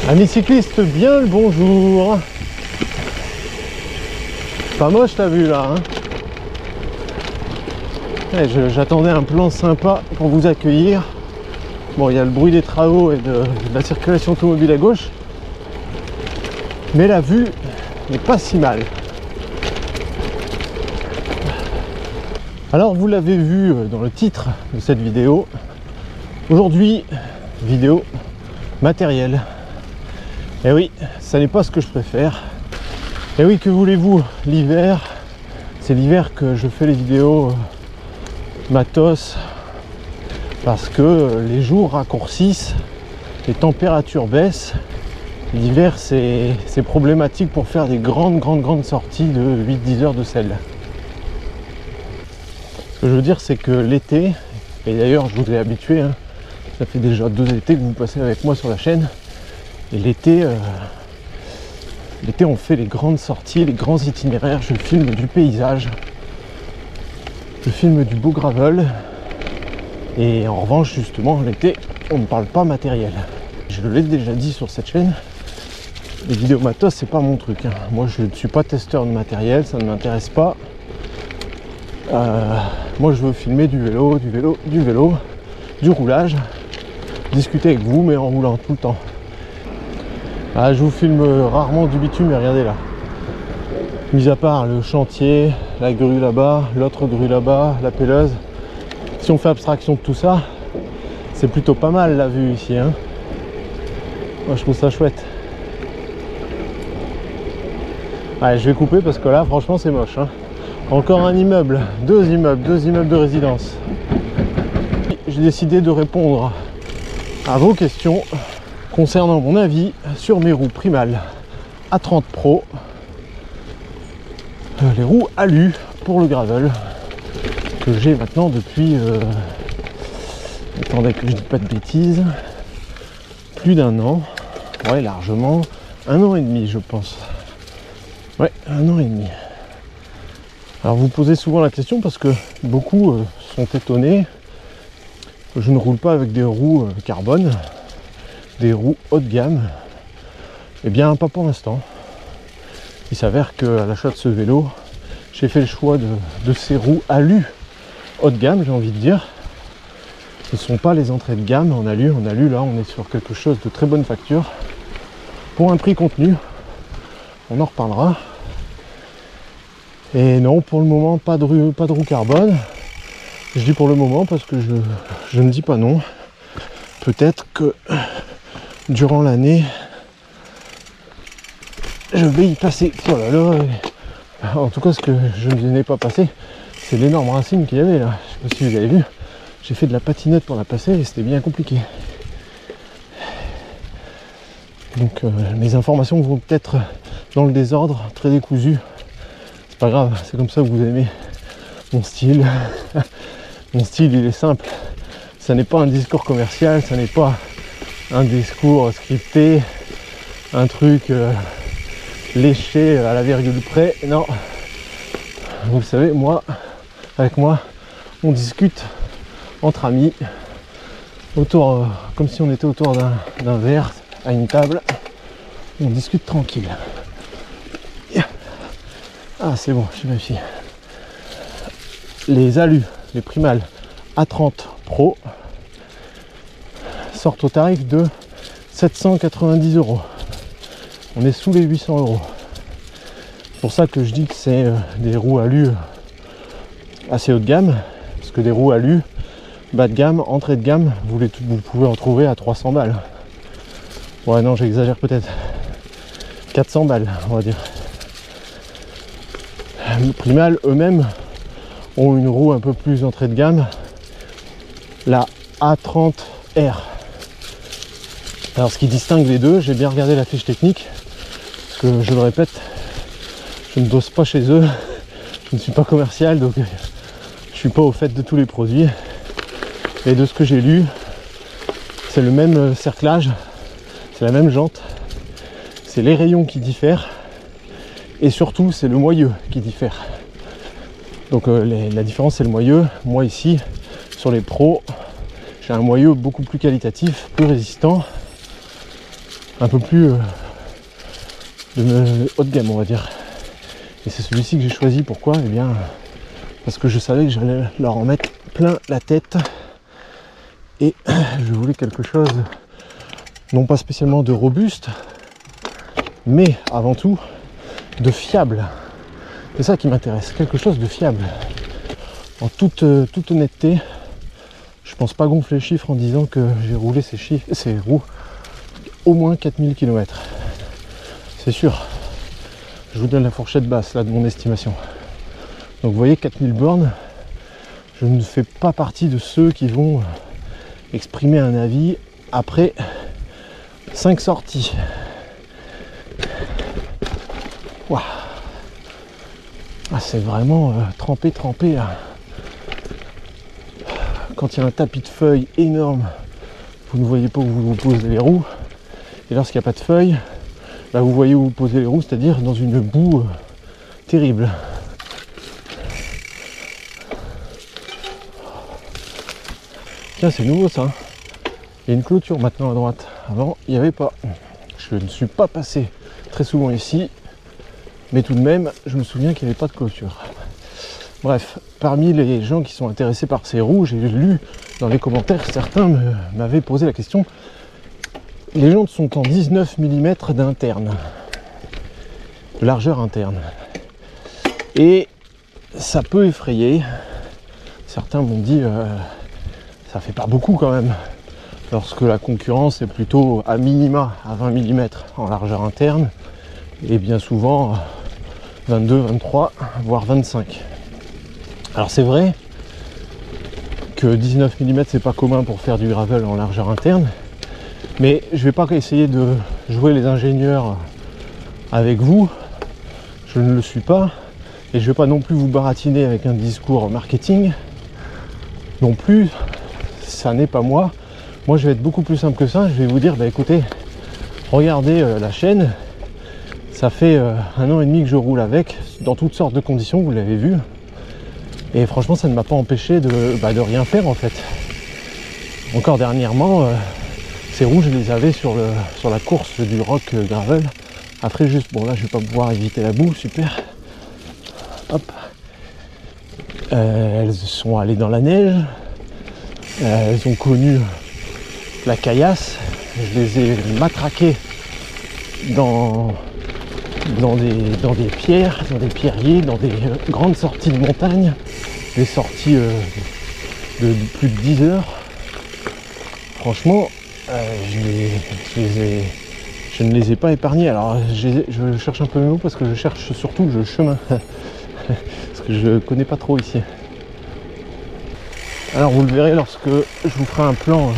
Amis cyclistes, bien le bonjour. Pas moche t'as vu là, hein. J'attendais un plan sympa pour vous accueillir. Bon, il y a le bruit des travaux et de la circulation automobile à gauche, mais la vue n'est pas si mal. Alors vous l'avez vu dans le titre de cette vidéo, aujourd'hui vidéo matériel. Et oui, ça n'est pas ce que je préfère. Et oui, que voulez-vous, l'hiver, c'est l'hiver que je fais les vidéos matos, parce que les jours raccourcissent, les températures baissent. L'hiver c'est problématique pour faire des grandes sorties de 8-10 heures de selle. Ce que je veux dire, c'est que l'été, et d'ailleurs je vous ai habitué, hein, ça fait déjà 2 étés que vous passez avec moi sur la chaîne, et l'été on fait les grandes sorties, les grands itinéraires, je filme du paysage, je filme du beau gravel, et en revanche justement l'été on ne parle pas matériel. Je l'ai déjà dit sur cette chaîne, les vidéos matos c'est pas mon truc, hein. Moi je ne suis pas testeur de matériel, ça ne m'intéresse pas. Moi je veux filmer du vélo, du roulage, discuter avec vous mais en roulant tout le temps. Ah, je vous filme rarement du bitume, mais regardez là. Mis à part le chantier, la grue là-bas, l'autre grue là-bas, la pelleuse. Si on fait abstraction de tout ça, c'est plutôt pas mal la vue ici, hein. Moi je trouve ça chouette. Ouais, je vais couper parce que là franchement c'est moche, hein. Encore un immeuble, deux immeubles de résidence. J'ai décidé de répondre à vos questions concernant mon avis sur mes roues Primal A30 Pro, les roues alu pour le gravel que j'ai maintenant depuis attendez que je dis pas de bêtises, plus d'1 an, ouais largement 1 an et demi je pense, ouais 1 an et demi. Alors vous posez souvent la question parce que beaucoup sont étonnés que je ne roule pas avec des roues carbone, des roues haut de gamme. Eh bien pas pour l'instant. Il s'avère qu'à l'achat de ce vélo, j'ai fait le choix de ces roues alu haut de gamme, j'ai envie de dire. Ce ne sont pas les entrées de gamme en alu. En alu là on est sur quelque chose de très bonne facture. Pour un prix contenu, on en reparlera. Et non, pour le moment pas de roue carbone. Je dis pour le moment parce que je ne dis pas non. Peut-être que durant l'année je vais y passer. Oh là là. En tout cas ce que je n'ai pas passé, c'est l'énorme racine qu'il y avait là. Je sais pas si vous avez vu, j'ai fait de la patinette pour la passer et c'était bien compliqué. Donc mes informations vont peut-être dans le désordre, très décousues. C'est pas grave, c'est comme ça que vous aimez mon style. Mon style il est simple, ça n'est pas un discours commercial, ça n'est pas un discours scripté, un truc léché à la virgule près. Non, vous le savez, moi, avec moi, on discute entre amis, autour, comme si on était autour d'un verre à une table. On discute tranquille. Ah c'est bon, j'ai réussi. Les alus, les Primal A30 Pro sortent au tarif de 790 €. On est sous les 800 €. C'est pour ça que je dis que c'est des roues alu assez haut de gamme, parce que des roues alu bas de gamme, entrée de gamme, vous pouvez en trouver à 300 balles. Ouais non, j'exagère peut-être. 400 balles, on va dire. Les Primal eux-mêmes ont une roue un peu plus entrée de gamme, la A30R. Alors ce qui distingue les deux, j'ai bien regardé la fiche technique, parce que je le répète, je ne bosse pas chez eux, je ne suis pas commercial, donc je suis pas au fait de tous les produits. Et de ce que j'ai lu, c'est le même cerclage, c'est la même jante, c'est les rayons qui diffèrent, et surtout c'est le moyeu qui diffère. Donc la différence c'est le moyeu. Moi ici sur les pros j'ai un moyeu beaucoup plus qualitatif, plus résistant, un peu plus de haut de gamme, on va dire. Et c'est celui-ci que j'ai choisi. Pourquoi? Eh bien, parce que je savais que j'allais leur en mettre plein la tête. Et je voulais quelque chose, non pas spécialement de robuste, mais avant tout de fiable. C'est ça qui m'intéresse, quelque chose de fiable. En toute honnêteté, je pense pas gonfler les chiffres en disant que j'ai roulé ces roues au moins 4000 km. C'est sûr. Je vous donne la fourchette basse là de mon estimation. Donc vous voyez, 4000 bornes, je ne fais pas partie de ceux qui vont exprimer un avis après 5 sorties. Wow. Ah, c'est vraiment trempé là. Quand il y a un tapis de feuilles énorme, vous ne voyez pas où vous posez les roues. Et lorsqu'il n'y a pas de feuilles, là vous voyez où vous posez les roues, c'est-à-dire dans une boue terrible. Tiens, c'est nouveau ça. Il y a une clôture maintenant à droite. Avant, il n'y avait pas. Je ne suis pas passé très souvent ici, mais tout de même, je me souviens qu'il n'y avait pas de clôture. Bref, parmi les gens qui sont intéressés par ces roues, j'ai lu dans les commentaires, certains m'avaient posé la question. Les jantes sont en 19 mm d'interne, de largeur interne. Et ça peut effrayer. Certains m'ont dit, ça fait pas beaucoup quand même. Lorsque la concurrence est plutôt à minima à 20 mm en largeur interne. Et bien souvent 22, 23, voire 25. Alors c'est vrai que 19 mm c'est pas commun pour faire du gravel en largeur interne. Mais je vais pas essayer de jouer les ingénieurs avec vous, je ne le suis pas, et je vais pas non plus vous baratiner avec un discours marketing, non plus, ça n'est pas moi. Moi je vais être beaucoup plus simple que ça, je vais vous dire, bah écoutez, regardez la chaîne, ça fait 1 an et demi que je roule avec, dans toutes sortes de conditions, vous l'avez vu, et franchement ça ne m'a pas empêché de rien faire en fait. Encore dernièrement, ces roues je les avais sur la course du rock gravel à Fréjus. Bon là je vais pas pouvoir éviter la boue, super. Hop. Elles sont allées dans la neige, elles ont connu la caillasse, je les ai matraquées dans des pierres, dans des pierriers, dans des grandes sorties de montagne, des sorties de plus de 10 heures. Franchement, je ne les ai pas épargnés. Alors je cherche un peu mes mots parce que je cherche surtout le chemin parce que je connais pas trop ici. Alors vous le verrez lorsque je vous ferai un plan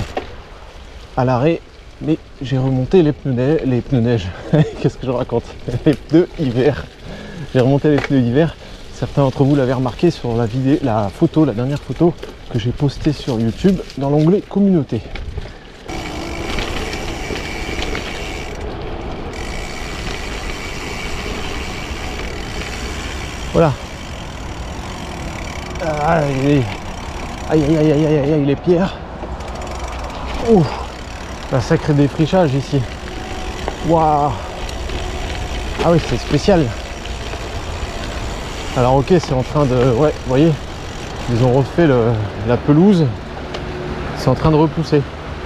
à l'arrêt, mais j'ai remonté les pneus neige. Qu'est-ce que je raconte? Les pneus hiver. J'ai remonté les pneus hiver. Certains d'entre vous l'avaient remarqué sur la dernière photo que j'ai postée sur YouTube dans l'onglet communauté. Voilà. Aïe aïe aïe aïe aïe aïe les pierres. Ouh, un sacré défrichage ici. Waouh. Ah oui, c'est spécial. Alors ok, c'est en train de... Ouais, vous voyez, ils ont refait la pelouse. C'est en train de repousser.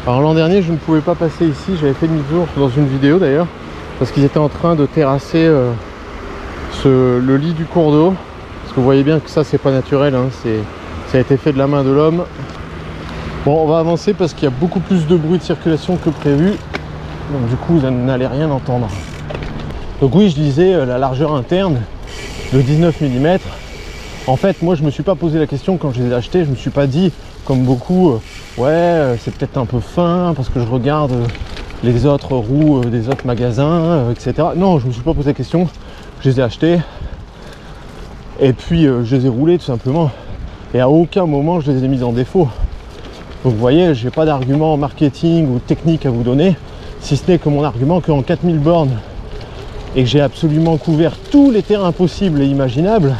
Alors l'an dernier, je ne pouvais pas passer ici. J'avais fait demi-tour dans une vidéo d'ailleurs. Parce qu'ils étaient en train de terrasser le lit du cours d'eau. Parce que vous voyez bien que ça, c'est pas naturel. Hein, ça a été fait de la main de l'homme. Bon, on va avancer parce qu'il y a beaucoup plus de bruit de circulation que prévu. Donc du coup, vous n'allez rien entendre. Donc oui, je disais la largeur interne de 19 mm. En fait, moi, je me suis pas posé la question quand je les ai achetés. Je me suis pas dit, comme beaucoup, ouais, c'est peut-être un peu fin parce que je regarde les autres roues des autres magasins, etc. Non, je me suis pas posé la question. Je les ai achetés. Et puis, je les ai roulés tout simplement. Et à aucun moment, je les ai mis en défaut. Donc vous voyez, j'ai pas d'argument marketing ou technique à vous donner, si ce n'est que mon argument qu'en 4000 bornes et que j'ai absolument couvert tous les terrains possibles et imaginables,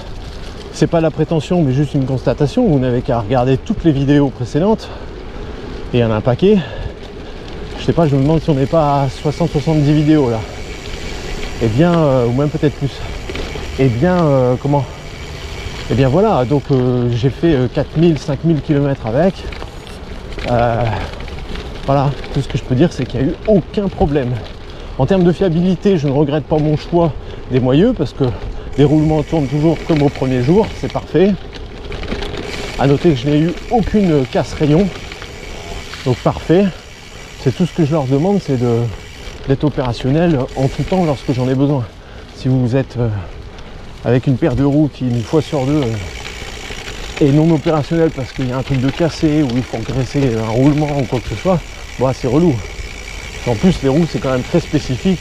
c'est pas la prétention mais juste une constatation. Vous n'avez qu'à regarder toutes les vidéos précédentes, et il y en a un paquet. Je sais pas, je me demande si on n'est pas à 60-70 vidéos là. Et bien, ou même peut-être plus. Et bien, comment? Et bien voilà, donc j'ai fait 4000-5000 km avec. Voilà, tout ce que je peux dire, c'est qu'il n'y a eu aucun problème. En termes de fiabilité, je ne regrette pas mon choix des moyeux parce que les roulements tournent toujours comme au premier jour, c'est parfait. À noter que je n'ai eu aucune casse rayon, donc parfait. C'est tout ce que je leur demande, c'est d'être opérationnel en tout temps lorsque j'en ai besoin. Si vous êtes avec une paire de roues qui, une fois sur deux, est non opérationnelle parce qu'il y a un truc de cassé ou il faut graisser un roulement ou quoi que ce soit, bah, c'est relou. En plus, les roues, c'est quand même très spécifique.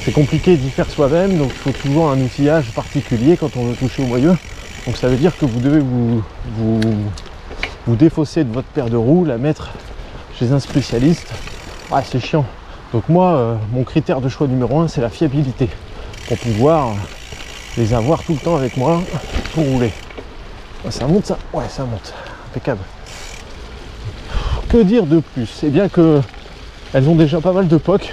C'est compliqué d'y faire soi-même, donc il faut toujours un outillage particulier quand on veut toucher au moyeu. Donc ça veut dire que vous devez vous défausser de votre paire de roues, la mettre chez un spécialiste. Ah, c'est chiant. Donc moi, mon critère de choix numéro 1, c'est la fiabilité. Pour pouvoir les avoir tout le temps avec moi pour rouler. Ça monte ça? Ouais, ça monte. Impeccable. Que dire de plus? Eh bien que elles ont déjà pas mal de POC.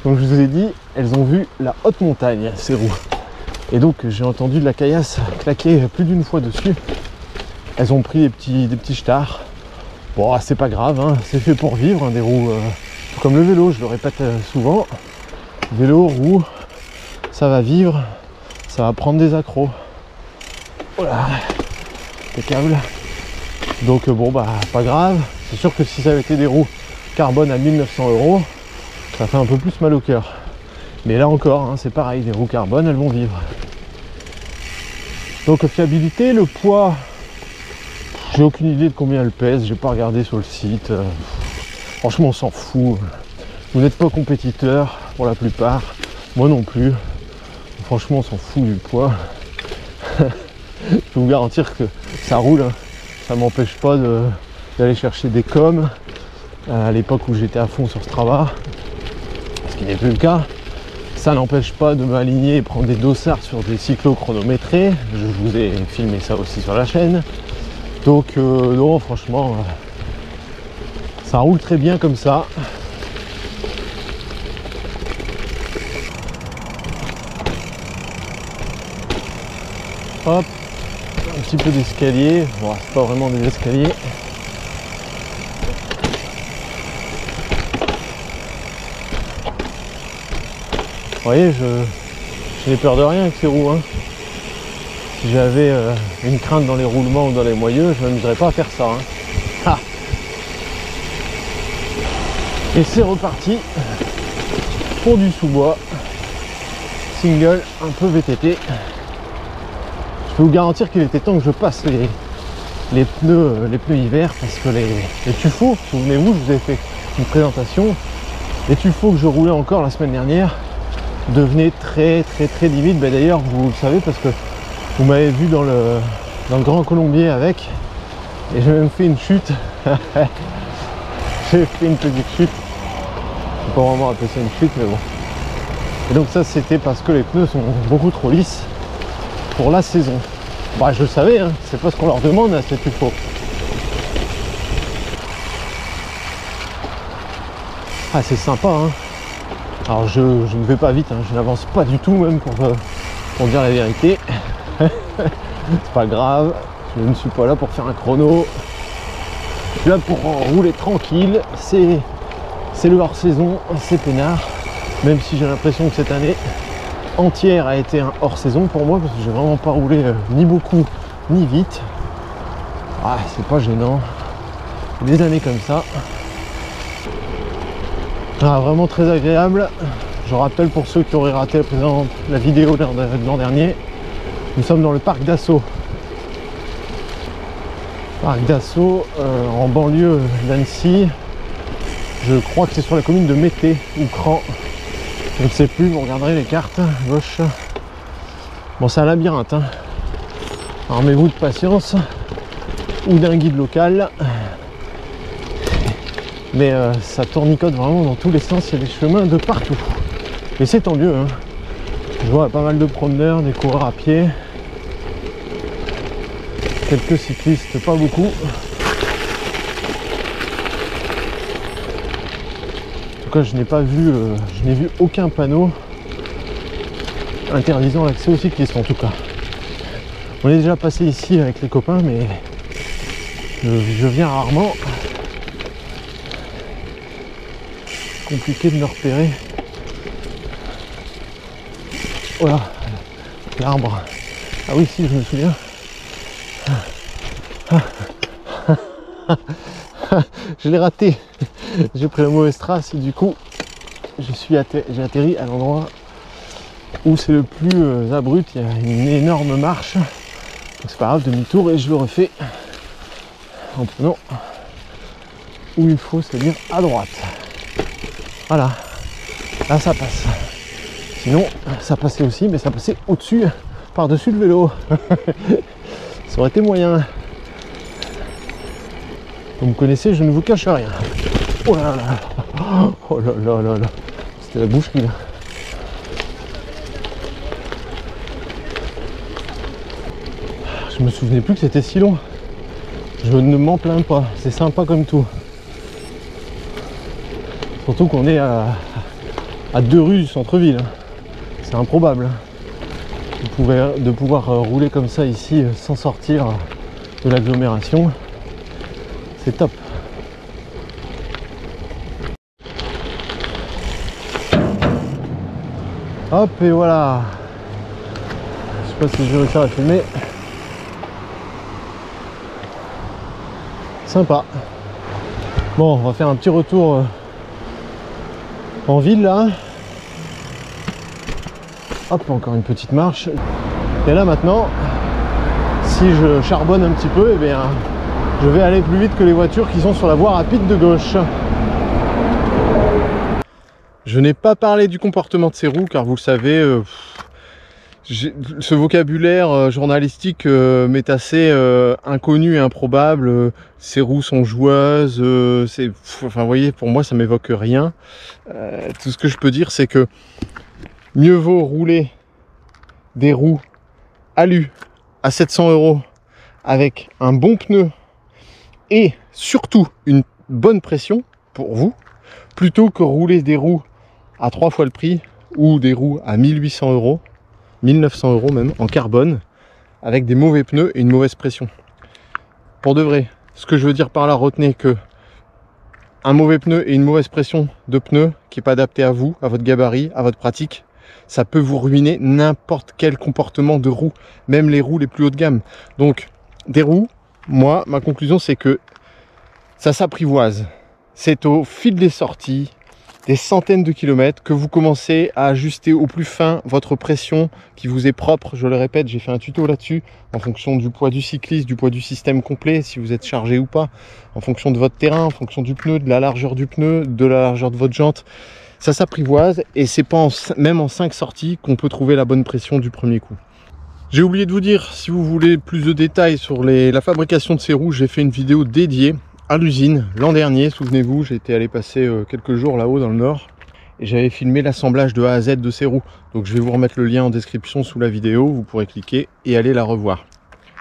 Donc je vous ai dit, elles ont vu la haute montagne, ces roues. Et donc j'ai entendu de la caillasse claquer plus d'une fois dessus. Elles ont pris des petits stars. Bon, c'est pas grave, hein, c'est fait pour vivre, hein, des roues. Comme le vélo, je le répète souvent. Vélo, roue, ça va vivre, ça va prendre des accros. Voilà, impeccable. Donc bon, bah pas grave. C'est sûr que si ça avait été des roues carbone à 1900 €, ça fait un peu plus mal au cœur. Mais là encore, hein, c'est pareil, les roues carbone, elles vont vivre. Donc fiabilité, le poids, j'ai aucune idée de combien elle pèse, j'ai pas regardé sur le site. Franchement, on s'en fout. Vous n'êtes pas compétiteur pour la plupart, moi non plus. Franchement, on s'en fout du poids. Je peux vous garantir que ça roule, hein. Ça m'empêche pas d'aller chercher des coms à l'époque où j'étais à fond sur Strava, ce qui n'est plus le cas. Ça n'empêche pas de m'aligner et prendre des dossards sur des cyclos chronométrés. Je vous ai filmé ça aussi sur la chaîne. Donc non, franchement, ça roule très bien comme ça. Hop, un petit peu d'escalier. Bon, c'est pas vraiment des escaliers. Vous voyez, je n'ai peur de rien avec ces roues, hein. Si j'avais une crainte dans les roulements ou dans les moyeux, je ne m'amuserais pas à faire ça, hein. Ah. Et c'est reparti pour du sous-bois. Single, un peu VTT. Je peux vous garantir qu'il était temps que je passe les pneus hiver parce que les tuffeaux, souvenez-vous, je vous ai fait une présentation. Les tuffeaux que je roulais encore la semaine dernière devenaient très limites. Ben d'ailleurs, vous le savez parce que vous m'avez vu dans le Grand Colombier avec, et j'ai même fait une chute. J'ai fait une petite chute. Je peux pas vraiment appeler ça une chute, mais bon. Et donc ça, c'était parce que les pneus sont beaucoup trop lisses pour la saison. Bah, je le savais, hein, c'est pas ce qu'on leur demande à ces tuffeaux. Ah, c'est sympa, hein. Alors je ne vais pas vite, hein, je n'avance pas du tout même pour dire la vérité. C'est pas grave, je ne suis pas là pour faire un chrono. Je suis là pour rouler tranquille, c'est le hors-saison, c'est peinard. Même si j'ai l'impression que cette année entière a été un hors-saison pour moi, parce que j'ai vraiment pas roulé ni beaucoup ni vite. Ah, c'est pas gênant. Des années comme ça. Ah, vraiment très agréable. Je rappelle pour ceux qui auraient raté la vidéo de l'an dernier, nous sommes dans le parc d'Assaut. Parc d'Assaut en banlieue d'Annecy. Je crois que c'est sur la commune de Mété ou Cran. Je ne sais plus, vous regarderez les cartes à gauche. Bon, c'est un labyrinthe, hein. Armez-vous de patience ou d'un guide local. Mais ça tournicote vraiment dans tous les sens, il y a des chemins de partout. Et c'est tant mieux, hein. Je vois pas mal de promeneurs, des coureurs à pied. Quelques cyclistes, pas beaucoup. cas, je n'ai pas vu, je n'ai vu aucun panneau interdisant l'accès aux cyclistes en tout cas. On est déjà passé ici avec les copains, mais je viens rarement. Compliqué de me repérer. Voilà, l'arbre. Ah oui, si, je me souviens. Je l'ai raté. J'ai pris la mauvaise trace et du coup, j'ai atterri à l'endroit où c'est le plus abrupt. Il y a une énorme marche. Donc c'est pas grave, demi-tour et je le refais en prenant où il faut, c'est-à-dire à droite. Voilà, là ça passe. Sinon, ça passait aussi, mais ça passait au-dessus, par-dessus le vélo. Ça aurait été moyen. Vous me connaissez, je ne vous cache rien. Oh là là, oh là là là là, c'était la boucherie là. Je me souvenais plus que c'était si long. Je ne m'en plains pas, c'est sympa comme tout. Surtout qu'on est à 2 rues du centre-ville. C'est improbable de pouvoir rouler comme ça ici sans sortir de l'agglomération. C'est top. Hop, et voilà. Je sais pas si je vais réussir à filmer. Sympa. Bon, on va faire un petit retour en ville là. Hop, encore une petite marche. Et là maintenant, si je charbonne un petit peu, eh bien, je vais aller plus vite que les voitures qui sont sur la voie rapide de gauche. Je n'ai pas parlé du comportement de ces roues car vous le savez, ce vocabulaire journalistique m'est assez inconnu et improbable. Ces roues sont joueuses, enfin vous voyez, pour moi ça m'évoque rien. Tout ce que je peux dire c'est que mieux vaut rouler des roues alu à 700 € avec un bon pneu et surtout une bonne pression pour vous, plutôt que rouler des roues à 3 fois le prix ou des roues à 1800 €, 1900 € même, en carbone, avec des mauvais pneus et une mauvaise pression. Pour de vrai, ce que je veux dire par là, retenez que un mauvais pneu et une mauvaise pression de pneu qui n'est pas adapté à vous, à votre gabarit, à votre pratique, ça peut vous ruiner n'importe quel comportement de roue, même les roues les plus haut de gamme. Donc, des roues, moi, ma conclusion, c'est que ça s'apprivoise. C'est au fil des sorties, des centaines de kilomètres, que vous commencez à ajuster au plus fin votre pression qui vous est propre. Je le répète, j'ai fait un tuto là-dessus, en fonction du poids du cycliste, du poids du système complet, si vous êtes chargé ou pas, en fonction de votre terrain, en fonction du pneu, de la largeur du pneu, de la largeur de votre jante. Ça s'apprivoise et c'est pas même en 5 sorties qu'on peut trouver la bonne pression du premier coup. J'ai oublié de vous dire, si vous voulez plus de détails sur la fabrication de ces roues, j'ai fait une vidéo dédiée à l'usine l'an dernier. Souvenez-vous, j'étais allé passer quelques jours là-haut dans le nord et j'avais filmé l'assemblage de A à Z de ces roues. Donc je vais vous remettre le lien en description sous la vidéo, vous pourrez cliquer et aller la revoir.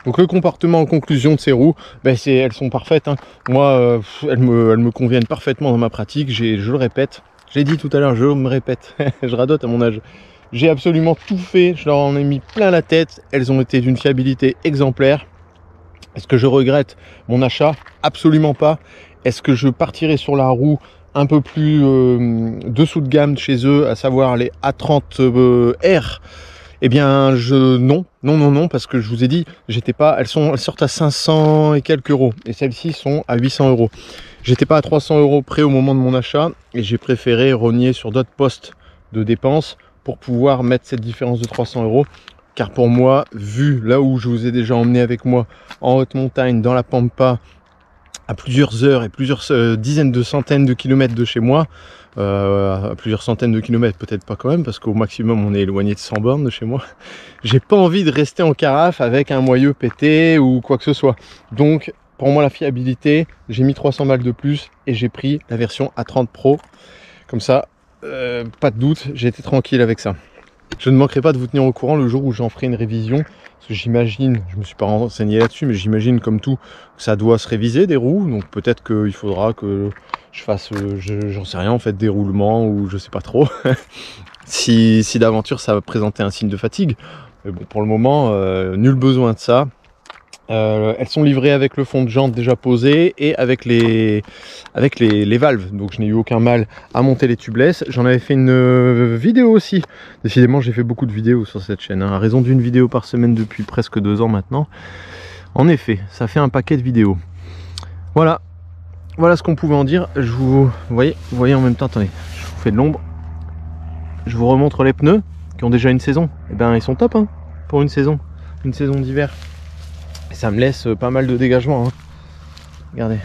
Donc le comportement en conclusion de ces roues, ben elles sont parfaites, hein. Moi, elles me conviennent parfaitement dans ma pratique, je le répète. J'ai dit tout à l'heure, je me répète, je radote à mon âge. J'ai absolument tout fait, je leur en ai mis plein la tête. Elles ont été d'une fiabilité exemplaire. Est-ce que je regrette mon achat? Absolument pas. Est-ce que je partirai sur la roue un peu plus dessous de gamme chez eux, à savoir les A30R? Eh bien, non, parce que je vous ai dit, elles sortent à 500 et quelques euros. Et celles-ci sont à 800 €. J'étais pas à 300 € près au moment de mon achat et j'ai préféré rogner sur d'autres postes de dépenses pour pouvoir mettre cette différence de 300 €. Car pour moi, vu là où je vous ai déjà emmené avec moi en haute montagne, dans la Pampa, à plusieurs heures et plusieurs dizaines de centaines de kilomètres de chez moi, à plusieurs centaines de kilomètres, peut-être pas quand même, parce qu'au maximum on est éloigné de 100 bornes de chez moi, j'ai pas envie de rester en carafe avec un moyeu pété ou quoi que ce soit. Donc pour moi la fiabilité, j'ai mis 300 balles de plus et j'ai pris la version A30 Pro. Comme ça, pas de doute, j'ai été tranquille avec ça. Je ne manquerai pas de vous tenir au courant le jour où j'en ferai une révision Parce que j'imagine, je me suis pas renseigné là-dessus, mais j'imagine comme tout que ça doit se réviser des roues. Donc peut-être qu'il faudra que je fasse, j'en sais rien en fait, des roulements ou je sais pas trop. si d'aventure ça va présenter un signe de fatigue. Mais bon, pour le moment, nul besoin de ça. Elles sont livrées avec le fond de jante déjà posé et avec les valves. Donc je n'ai eu aucun mal à monter les tubeless. J'en avais fait une vidéo aussi. Décidément, j'ai fait beaucoup de vidéos sur cette chaîne, hein, à raison d'une vidéo par semaine depuis presque 2 ans maintenant. En effet, ça fait un paquet de vidéos. Voilà ce qu'on pouvait en dire. Vous voyez en même temps, attendez, je vous fais de l'ombre. Je vous remontre les pneus qui ont déjà une saison. Et ben ils sont top hein, pour une saison d'hiver. Et ça me laisse pas mal de dégagement. Hein. Regardez.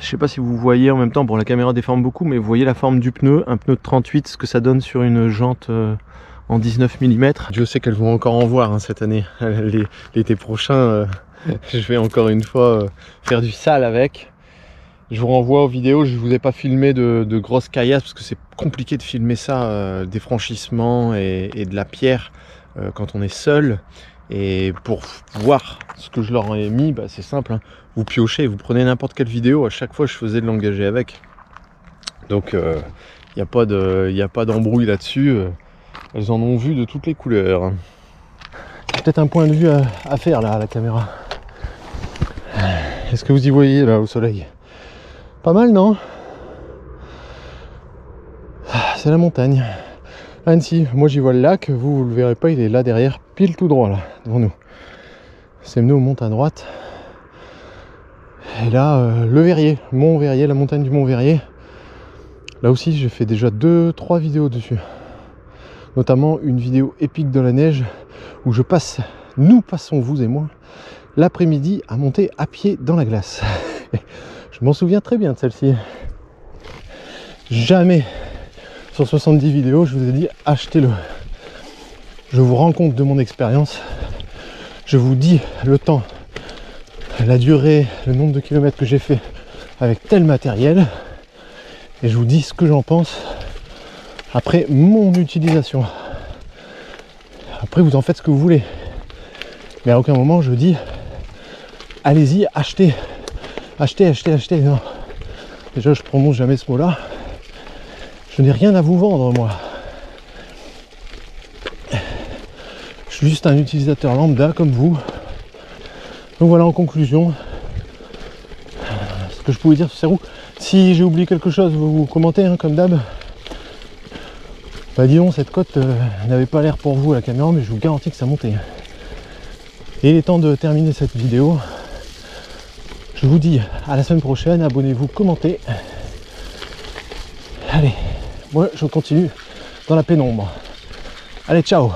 Je sais pas si vous voyez en même temps, bon la caméra déforme beaucoup, mais vous voyez la forme du pneu, un pneu de 38, ce que ça donne sur une jante en 19 mm. Dieu sait qu'elles vont encore en voir hein, cette année. L'été prochain, je vais encore une fois faire du sale avec. Je vous renvoie aux vidéos, je vous ai pas filmé de grosses caillasses parce que c'est compliqué de filmer ça, des franchissements et de la pierre quand on est seul. Et pour voir ce que je leur ai mis, bah, c'est simple, hein. Vous piochez, vous prenez n'importe quelle vidéo, à chaque fois je faisais de l'engager avec. Donc il n'y a pas d'embrouille là-dessus, elles en ont vu de toutes les couleurs. Peut-être un point de vue à faire là à la caméra. Est-ce que vous y voyez là au soleil? Pas mal non? C'est la montagne. Annecy, moi j'y vois le lac, vous le verrez pas, il est là derrière, pile tout droit là, devant nous. Semneux monte à droite. Et là, le Verrier, Mont Verrier, la montagne du Mont Verrier. Là aussi j'ai fait déjà 2-3 vidéos dessus. Notamment une vidéo épique de la neige où nous passons, vous et moi, l'après-midi à monter à pied dans la glace. Je m'en souviens très bien de celle-ci. Jamais sur 70 vidéos, je vous ai dit achetez-le. Je vous rends compte de mon expérience. Je vous dis le temps, la durée, le nombre de kilomètres que j'ai fait avec tel matériel. Et je vous dis ce que j'en pense après mon utilisation. Après, vous en faites ce que vous voulez. Mais à aucun moment, je dis allez-y, achetez. Achetez. Non. Déjà, je prononce jamais ce mot-là. Je n'ai rien à vous vendre, moi. Je suis juste un utilisateur lambda comme vous. Donc voilà, en conclusion, ce que je pouvais dire sur ces roues. Si j'ai oublié quelque chose, vous commentez, hein, comme d'hab. Bah dis donc, cette côte n'avait pas l'air pour vous à la caméra, mais je vous garantis que ça montait. Et il est temps de terminer cette vidéo. Je vous dis à la semaine prochaine, abonnez-vous, commentez. Allez, moi je continue dans la pénombre. Allez, ciao!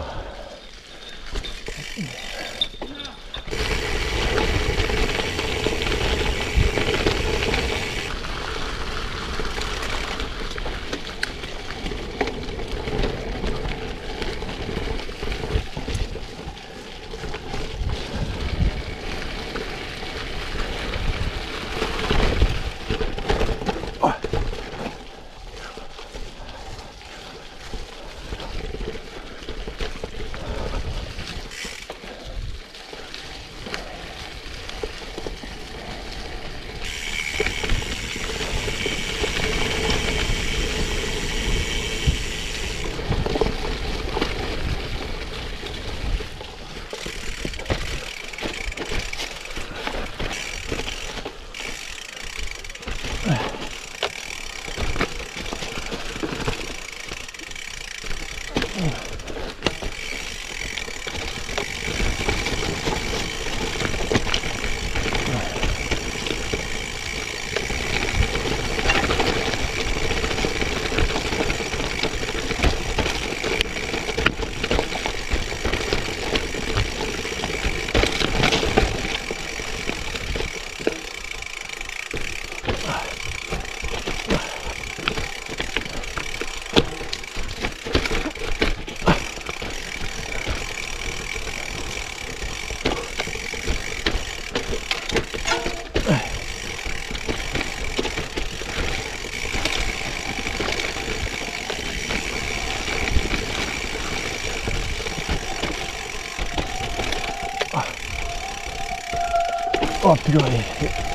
Oh purée,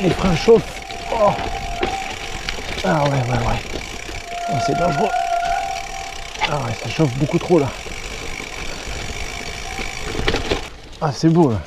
les freins chauffent. Oh. Ah ouais. Oh, c'est dangereux. Ah ouais, ça chauffe beaucoup trop là. Ah c'est beau là.